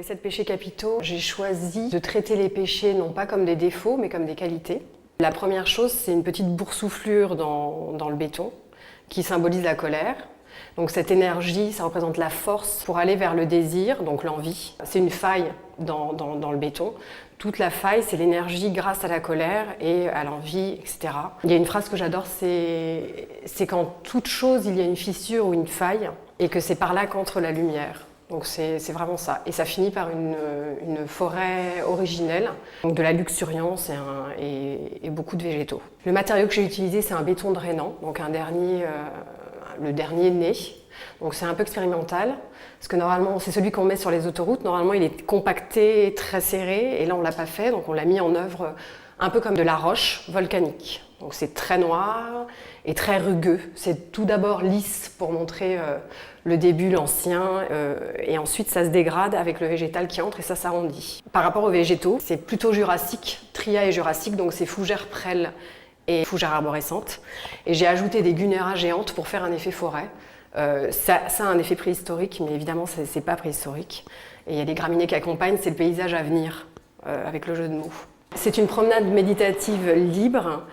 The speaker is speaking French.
les 7 péchés capitaux, j'ai choisi de traiter les péchés non pas comme des défauts, mais comme des qualités. La première chose, c'est une petite boursouflure dans le béton qui symbolise la colère. Donc cette énergie, ça représente la force pour aller vers le désir, donc l'envie. C'est une faille dans le béton. Toute la faille, c'est l'énergie grâce à la colère et à l'envie, etc. Il y a une phrase que j'adore, c'est qu'en toute chose, il y a une fissure ou une faille et que c'est par là qu'entre la lumière. Donc c'est vraiment ça. Et ça finit par une forêt originelle, donc de la luxuriance et beaucoup de végétaux. Le matériau que j'ai utilisé, c'est un béton drainant, donc le dernier né. Donc c'est un peu expérimental, parce que normalement, c'est celui qu'on met sur les autoroutes. Normalement, il est compacté, très serré, et là, on ne l'a pas fait, donc on l'a mis en œuvre un peu comme de la roche volcanique. Donc c'est très noir et très rugueux. C'est tout d'abord lisse pour montrer le début, l'ancien, et ensuite ça se dégrade avec le végétal qui entre et ça s'arrondit. Par rapport aux végétaux, c'est plutôt jurassique, Tria et jurassique, donc c'est fougères prêles et fougères arborescentes. Et j'ai ajouté des gunéras géantes pour faire un effet forêt. Ça a un effet préhistorique, mais évidemment c'est pas préhistorique. Et il y a des graminées qui accompagnent, c'est le paysage à venir, avec le jeu de mots. C'est une promenade méditative libre.